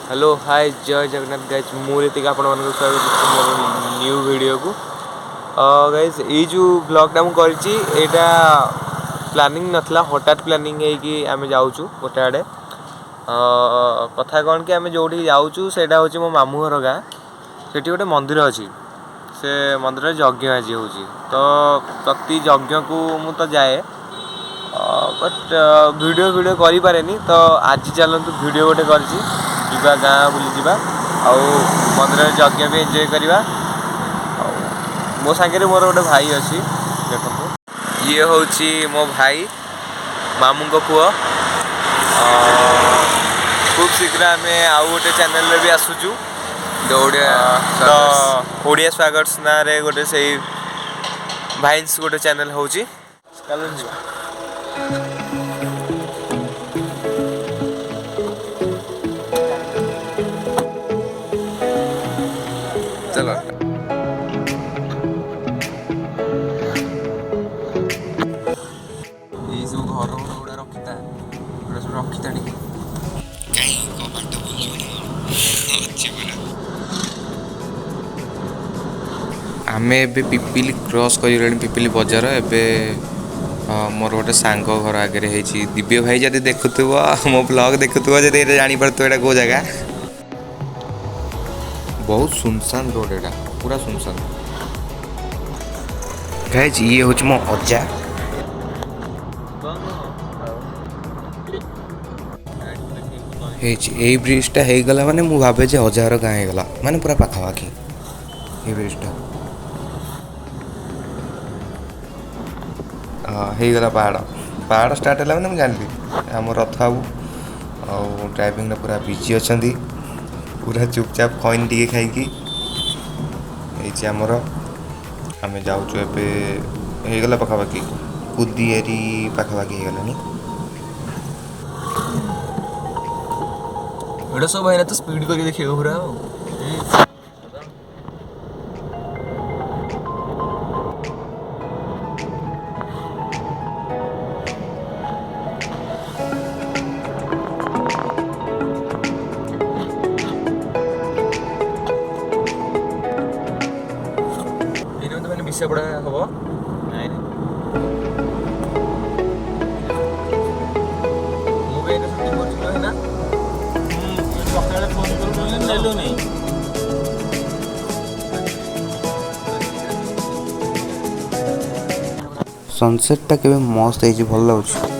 Hello hi जय Jagannath guys मुझे आप स्वागत मोर न्यू वीडियो को गाइज ये जो ब्लॉगटा मुझे प्लानिंग नथला हठात प्लानिंग है कि आम जाऊँ गोटे आड़े कथा कौन कि आम जो जाऊँ से हूँ मो मामू घर गाँ से गोटे मंदिर अच्छी से मंदिर यज्ञ आज हो तो प्रति यज्ञ को मु तो जाए बट वीडियो वीडियो करें तो आज चलतु वीडियो गोटे कर गाँ बुली जावा आउ मंदिर यज्ञ भी एंजॉय करवा मो सागर मोर गोटे भाई अच्छी देखो ये हूँ मो भाई मामू को पुआ खूब शीघ्र आम आउ गोटे चैनल भी आसुचु ओडिया स्वागट्स ना रे गोटे से भाइन्स गोटे चैनल हूँ चलो ये सब घर गुड़ा रखीता सब रखीता आम ए पिपिली क्रॉस कर पिपिली बजार एवं मोर गोटे सांग घर आगे दिव्य भाई जब देखुव मो ब्लॉग देखुव जब जापार एटा कौ जगह बहुत सुनसान रोड एटा पूरा सुनसान गाइज ये हूँ मो अजा ये ब्रिजटा होगला माने मु भावे जे हजार गाँ होगला माने पूरा पाखापाखि ये ब्रिजटा होगला पहाड़ स्टार्ट है मैंने जानी आम रथ बाबू और ड्राइविंग पूरा बिजी अच्छा पूरा चुपचाप खैन टे खाई आमर आम जाऊँ होगला पाखापाखि कुदिएरी पाखापाखि होगलानी एटा सब भाई तो स्पीड करके देखिए पूरा विषय पड़ा हम सनसेटा के मस्त है भल लगे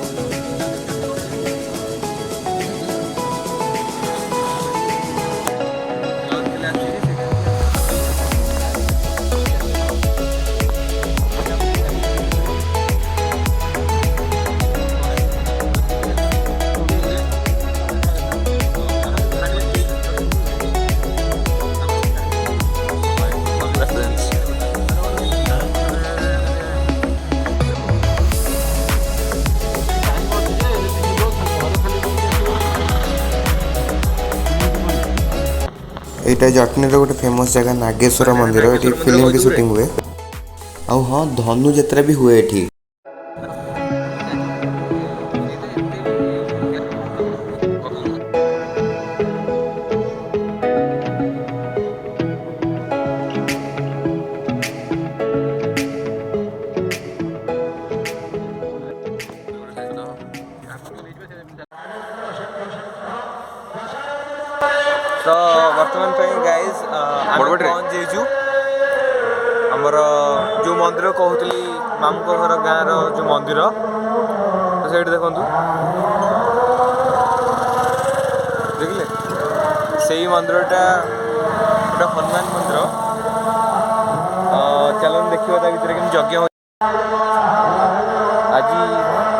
यहाँ जटनी गोटे फेमस जगह नागेश्वर मंदिर ये फिल्म भी शूटिंग हुए आ हाँ धनु यात्रा भी हुए ये तो बर्तमान गाइज पहुँच जाइचु आमर जो मंदिर कहूली मामू घर गाँव जो मंदिर तो से देखु देखिले से मंदिरटा गोटे हनुमान मंदिर चलो देखिए ता भर कि यज्ञ आज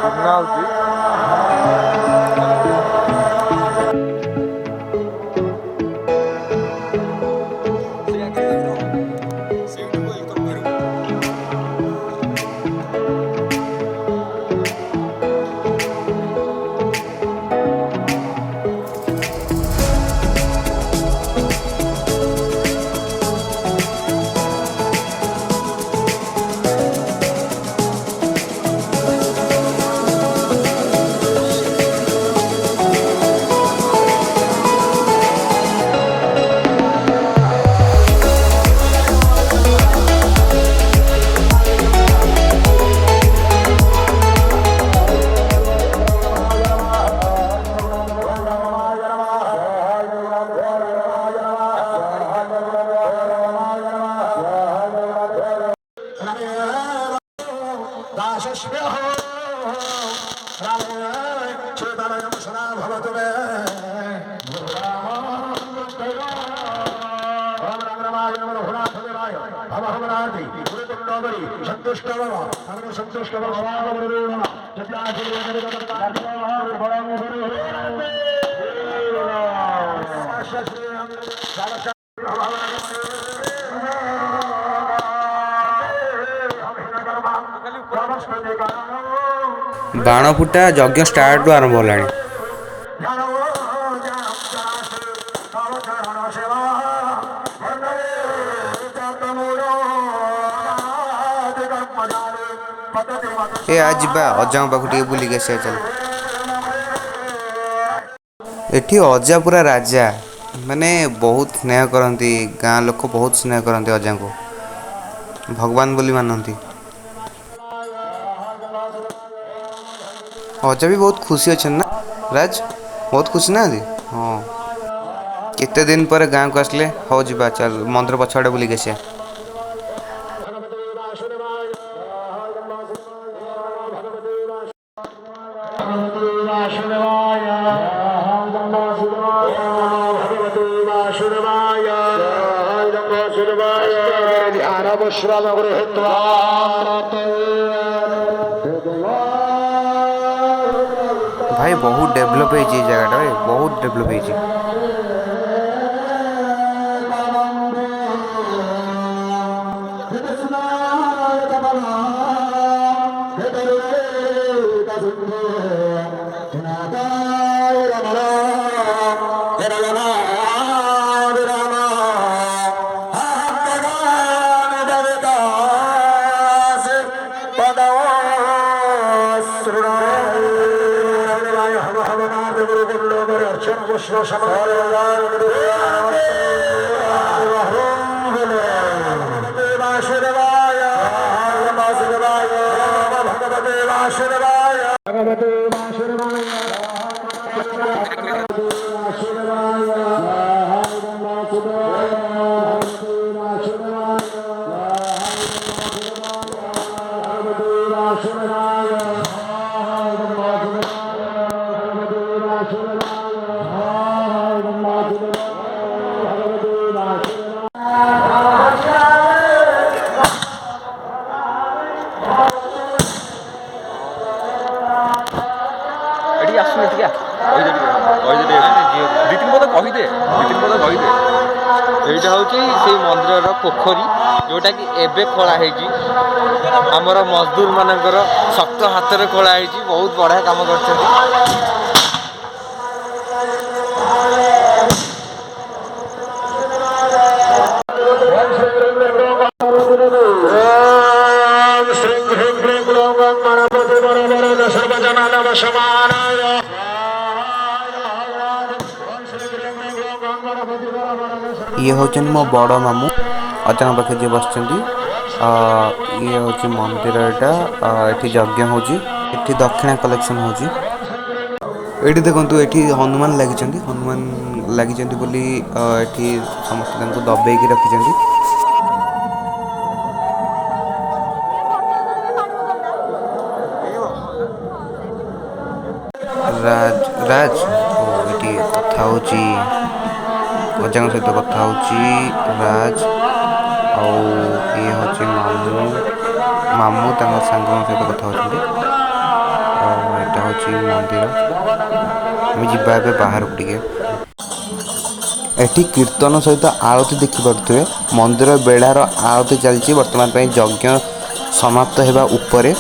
पूर्णा हो बाण फुटा यज्ञ स्टार्ट आरंभ होलाणी। ए आज जा अजा पाख बुलिक आसा चल। एठी अजा पूरा राजा माने बहुत स्नेह करती गाँ लोक बहुत स्नेह करती अजा को भगवान बोली मानती। अजा भी बहुत खुशी अच्छा ना राज बहुत खुशी ना हाँ केते दिन पर गाँ को आसले हो जा चल मंदिर पछाड़े बुलिक आसा। भाई बहुत डेवलप है जगह भाई बहुत डेवलप है। এইটা হচ্ছে সেই মন্দিরর পোখରୀ जोटा कि एबे खोला है आमर मजदूर मानकर शक्त हाथ में खोला है बहुत बढ़िया काम कर। ये हूँ मो बड़ मामू अजा पाखे जी बस ये हूँ मंदिर यहाँ ये यज्ञ हो दक्षिणा कलेक्शन हो देखु ये हनुमान लगी हनुमान लगी समस्त दबे रखी। राज राज ये कथा अजा सहित कथा राज ये हूँ मामू मामू सांग सहित कथा यहाँ हूँ मंदिर आम जा बाहर को एठी कीर्तन सहित आरती देखिपे मंदिर बेढ़ार आरती चलती बर्तमान यज्ञ समाप्त होगा उपरे।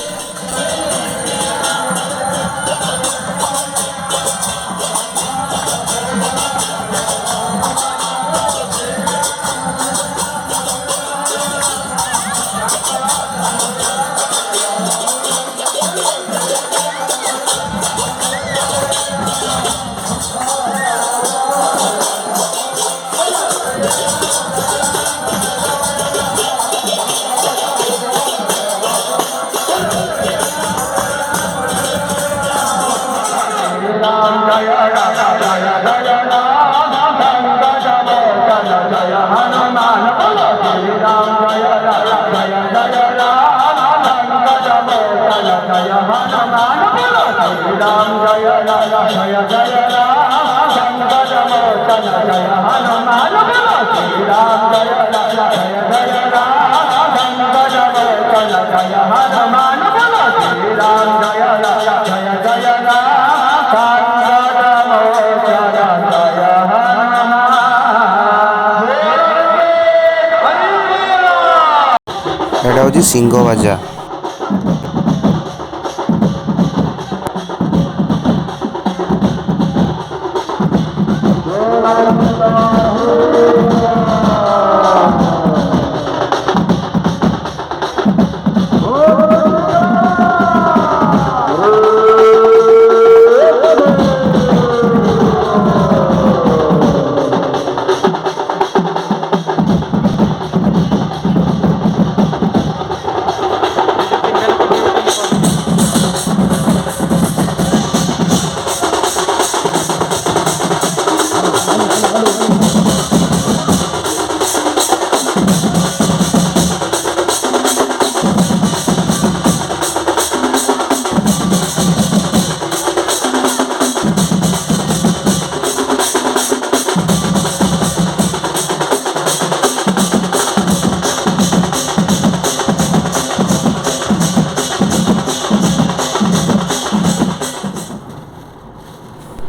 ହେଉଛି ସିଂହବାଜା।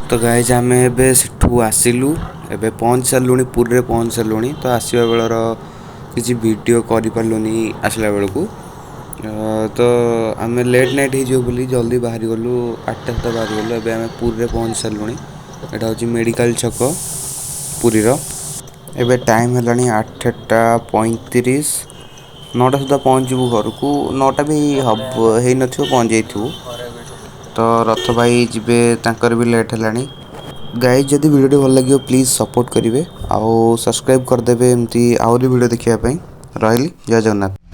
तो गाइज आम ए सेठू आसिलु एबे पहुँच सारूँ पुरी पहुँच सारूँ तो आसवा बेलर किसी वीडियो करें आसला बेलू तो आम लेट नाइट हो बोली जल्दी बाहरी गलु 8टा सुधा बाहरी गलु एबे आम पुरी पहुँच सारूँ। यहाँ हूँ मेडिकल छक पुरीर एबे टाइम है 8टा 35 9टा सुधा पहुँचू घर को 9टा भी हम हो पहुँच जाइए तो रथ भाई जीवे तांकर भी लेट है। गाइज जदि वीडियो भल लगे प्लीज़ सपोर्ट करेंगे आउ सब्सक्राइब करदे एमती आहरी वीडियो देखापी रही जय जगन्नाथ।